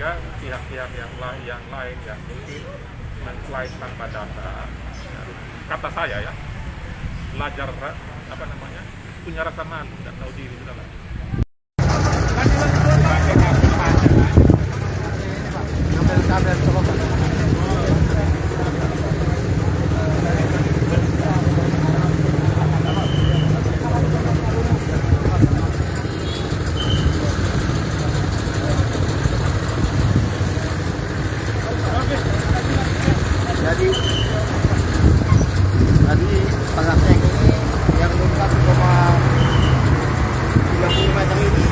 sehingga pihak-pihak yang lain yang mungkin mengklaim tanpa data, kata saya ya, belajar punya rasa malu dan tahu diri sudah lah. Jadi tadi tengah tank ini yang 1,30 meter ini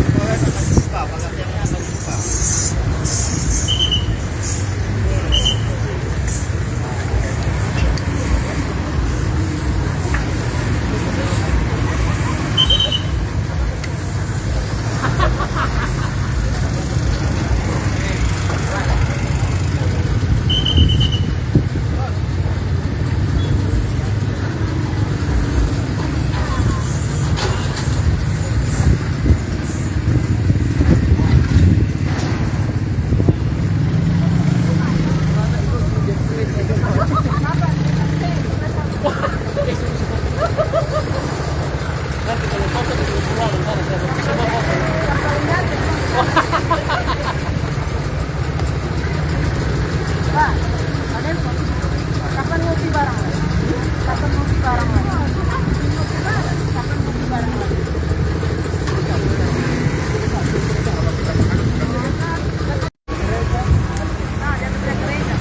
akan dibuka, tengah tanknya akan dibuka. Pak, kapan ngopi bareng lagi? Kapan ngopi bareng lagi? Kapan ngopi bareng lagi? Nah, dia gereja.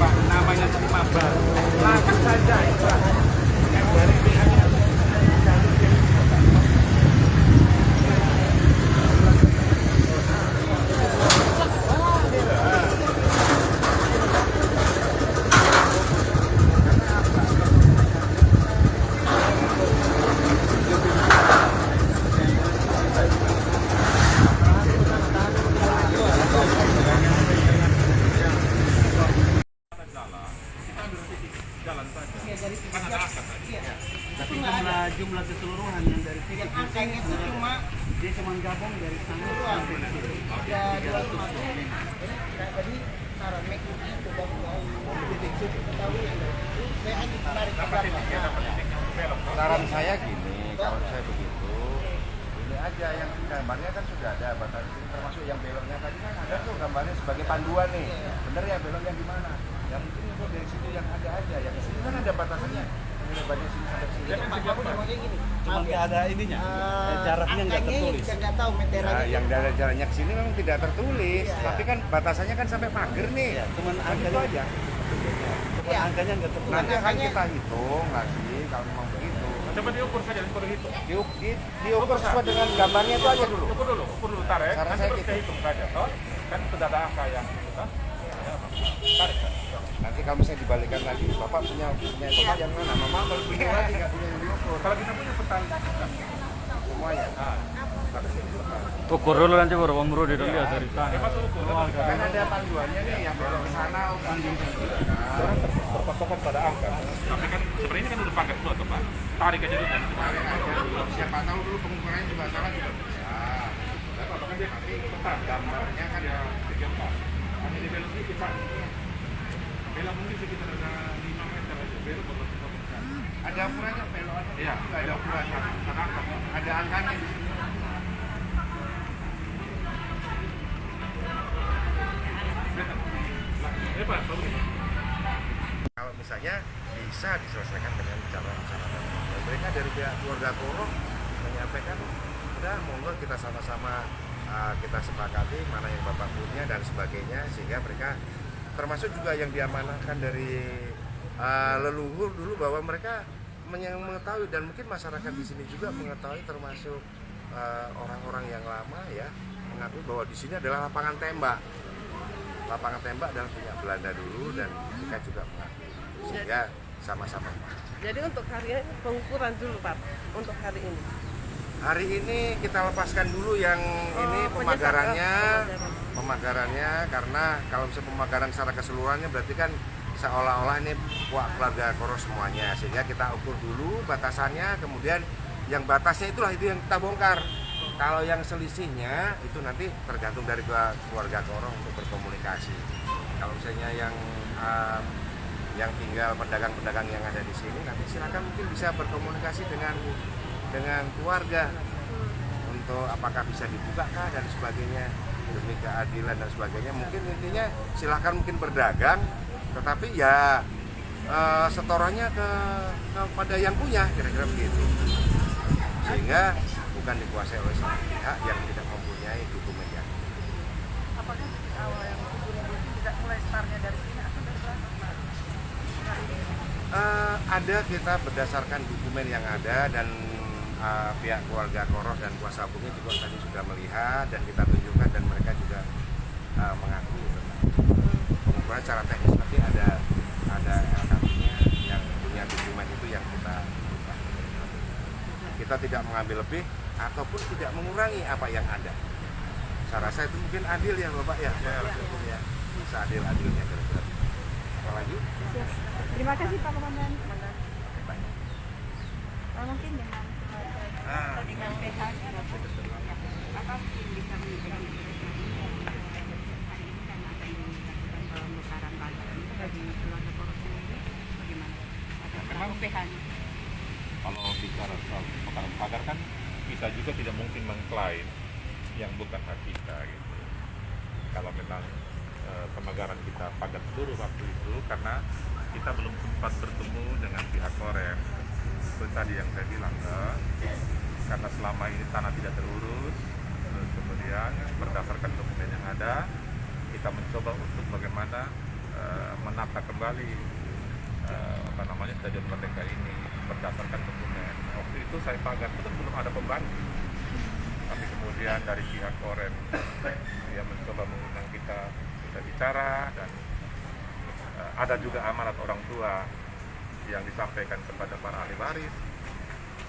Namanya terima bar, langsung saja yang dari pihaknya jalan saja. Kan ada akad tadi. Tapi jumlah keseluruhan yang dari tiga Angkanya itu dia cuma gabung dari sana sampai ke sini. ada 250. Jadi saran make itu Saran saya gini, kalau saya begitu, ini aja yang gambarnya kan sudah ada batas, termasuk yang beloknya tadi kan ada tuh gambarnya sebagai panduan nih, bener ya beloknya di mana? Yang mungkin itu dari situ yang ada aja, yang di sini kan ada batasannya, ini lebarnya sini sampai sini. Cuma nggak ada ininya, jaraknya nggak tertulis. Nggak tahu meterannya. Nah, yang dari jaraknya ke sini memang tidak tertulis, tapi kan batasannya kan sampai pagar nih. Ya, cuman Kan itu angkanya aja. Cuman angkanya nggak tertulis. Nanti akan kita hitung lagi kalau memang begitu. Coba diukur saja, diukur hitung. Diukur sesuai dengan gambarnya itu aja dulu. Ukur dulu, tarik. Saran Nanti saya terus gitu. kita hitung saja, toh. Kan sudah ada angka yang kita. Tarik. Nanti kalau misalnya dibalikan lagi, Bapak punya Bapak yang mana? Mama kalau punya lagi nggak punya yang diukur. Kalau kita punya petang, Semuanya. harus ini petang. Ukur dulu nanti baru Bang Bro lihat dari sana. Hebat ukur. Kan ada panduannya nih yang belok ke sana, Orang berpatokan pada angka. Tapi kan sebenarnya ini kan udah paket dua tuh, Pak. Tarik aja dulu. siapa tahu dulu pengukurannya juga salah juga bisa. Nah, patokan dia nanti petang. Gambarnya kan ya 3-4. Hanya di belok sedikit, Pak. Belok mungkin sekitar ada 5 meter aja. Belok potong-potong. ada ukurannya belokannya. Iya, Ada ukurannya. ada angka. Ada angkanya di sini. Pak, bagus. Kalau misalnya bisa diselesaikan dengan cara-cara dan mereka dari pihak keluarga Koro menyampaikan udah monggo kita sama-sama kita sepakati mana yang Bapak punya dan sebagainya sehingga mereka termasuk juga yang diamanahkan dari leluhur dulu bahwa mereka mengetahui dan mungkin masyarakat di sini juga mengetahui termasuk orang-orang yang lama ya mengakui bahwa di sini adalah lapangan tembak adalah punya Belanda dulu dan mereka juga mengakui sehingga sama-sama. Jadi untuk hari ini pengukuran dulu Pak, untuk hari ini. Hari ini kita lepaskan dulu yang ini pemagarannya karena kalau misalnya pemagaran secara keseluruhannya berarti kan seolah-olah ini keluarga Koro semuanya, sehingga kita ukur dulu batasannya, kemudian yang batasnya itulah itu yang kita bongkar. Kalau yang selisihnya itu nanti tergantung dari keluarga Koro untuk berkomunikasi. Kalau misalnya yang tinggal pedagang-pedagang yang ada di sini, nanti silakan mungkin bisa berkomunikasi dengan keluarga untuk apakah bisa dibukakah dan sebagainya, demi keadilan dan sebagainya. Mungkin intinya silahkan mungkin berdagang, tetapi ya setorannya kepada yang punya, kira-kira begitu, sehingga bukan dikuasai oleh satu pihak yang tidak mempunyai dokumennya. Apakah titik awal yang 7.000 tidak mulai startnya dari sini atau dari belakang? Ada, kita berdasarkan dokumen yang ada dan pihak keluarga Koro dan kuasa hukumnya juga tadi sudah melihat dan kita tunjukkan, dan mereka juga mengaku pengukuran secara teknis. Nanti ada LKP-nya yang punya dokumen itu yang kita tidak mengambil lebih ataupun tidak mengurangi apa yang ada. Saya rasa itu mungkin adil ya Bapak ya, ya. Bisa adil-adilnya kira-kira. Apalagi? Terima kasih Pak Komandan. Mungkin dengan atau dengan PH apa mungkin bisa menjadi hari ini kan akan dilakukan pembongkaran pagar itu bagi keluarga Koro sendiri bagaimana? Memang PH kalau bicara soal pembongkaran pagar kan kita juga tidak mungkin mengklaim yang bukan hak kita gitu. Kalau memang pemagaran kita pagar seluruh waktu itu karena kita belum sempat bertemu dengan pihak Korem. Seperti tadi yang saya bilang, karena selama ini tanah tidak terurus, kemudian berdasarkan dokumen yang ada, kita mencoba untuk bagaimana menata kembali Stadion Merdeka ini berdasarkan dokumen. Waktu itu saya pagar itu kan belum ada pembantu, tapi kemudian dari pihak Korem dia mencoba mengundang kita bicara, dan ada juga amanat orang tua yang disampaikan kepada para ahli waris.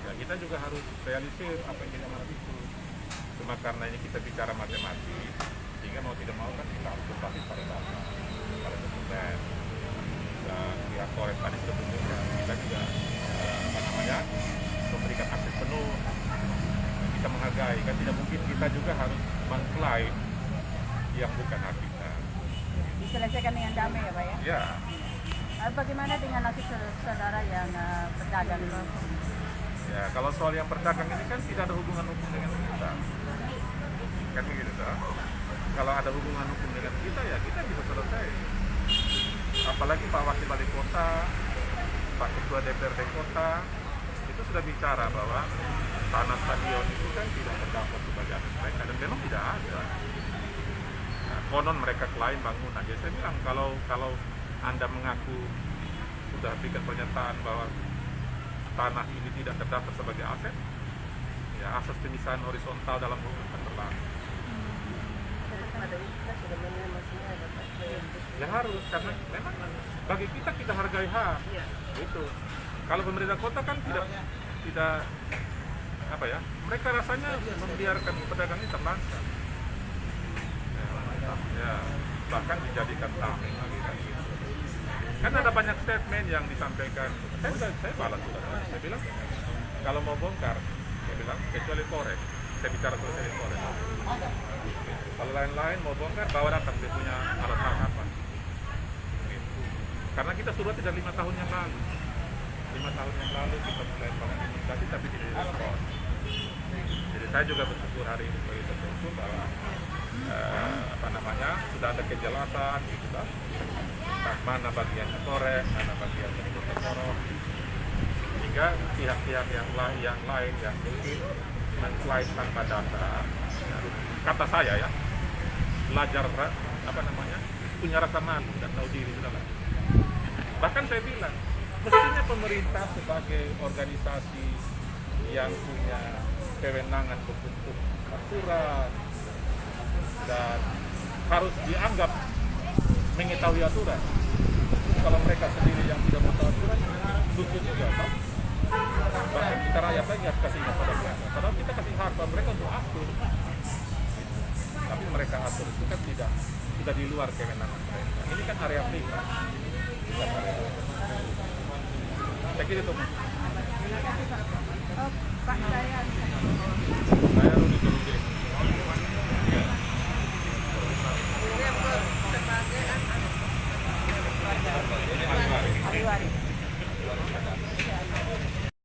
Ya, kita juga harus realisir apa yang kita amanat itu. Cuma karena ini kita bicara matematik, sehingga mau tidak mau kan kita harus berbasis pada data, pada dokumen. Dan pihak Korem tadi sudah tunjukkan, kita juga memberikan akses penuh. Kita menghargai, kan tidak mungkin kita juga harus mengklaim yang bukan hak kita. Diselesaikan dengan damai ya Pak ya? Ya. Bagaimana dengan nasib saudara yang berdagang? Ya, kalau soal yang berdagang ini kan tidak ada hubungan hukum dengan kita. Kan begitu toh. Kalau ada hubungan hukum dengan kita ya kita bisa selesai. Apalagi Pak Wakil Wali Kota, Pak Ketua DPRD Kota itu sudah bicara bahwa tanah stadion itu kan tidak terdaftar sebagai aset mereka, dan memang tidak ada. Nah, konon mereka klaim bangunan. Jadi saya bilang kalau Anda mengaku sudah berikan pernyataan bahwa tanah ini tidak terdaftar sebagai aset, ya asas pemisahan horizontal dalam hukum kan berlaku. Ya harus, karena memang bagi kita hargai hak. Itu. Kalau pemerintah kota kan tidak apa ya, mereka rasanya membiarkan pedagang ini terlantar. Ya, bahkan dijadikan tameng lagi kan gitu. Kan ada banyak statement yang disampaikan. Saya balas sudah. Saya bilang kalau mau bongkar, saya bilang kecuali Korem. Saya bicara kecuali Korem. Kalau lain-lain mau bongkar, bawa datang dia punya alat tangkapan. Gitu. Karena kita sudah tidak 5 tahun yang lalu. 5 tahun yang lalu kita mulai komunikasi tapi tidak direspon. Jadi saya juga bersyukur hari ini sebagai ketua bahwa sudah ada kejelasan gitu kan. Mana bagian Korem, mana bagian Kota Koro, sehingga pihak-pihak yang lain yang mungkin mengklaim tanpa data, kata saya ya, belajar punya rasa malu dan tahu diri sudah. Bahkan saya bilang, mestinya pemerintah sebagai organisasi yang punya kewenangan untuk aturan dan harus dianggap mengetahui aturan. Kalau mereka sendiri yang tidak mengetahui aturan, tutup juga, Pak. Bahkan kita rakyat lagi harus kasih ingat pada mereka. Padahal kita kasih hak pada mereka untuk atur. Tapi mereka atur itu kan tidak di luar kewenangan mereka. Ini kan area privat. Bukan area. Saya kira itu. Pak, saya Saya Rudi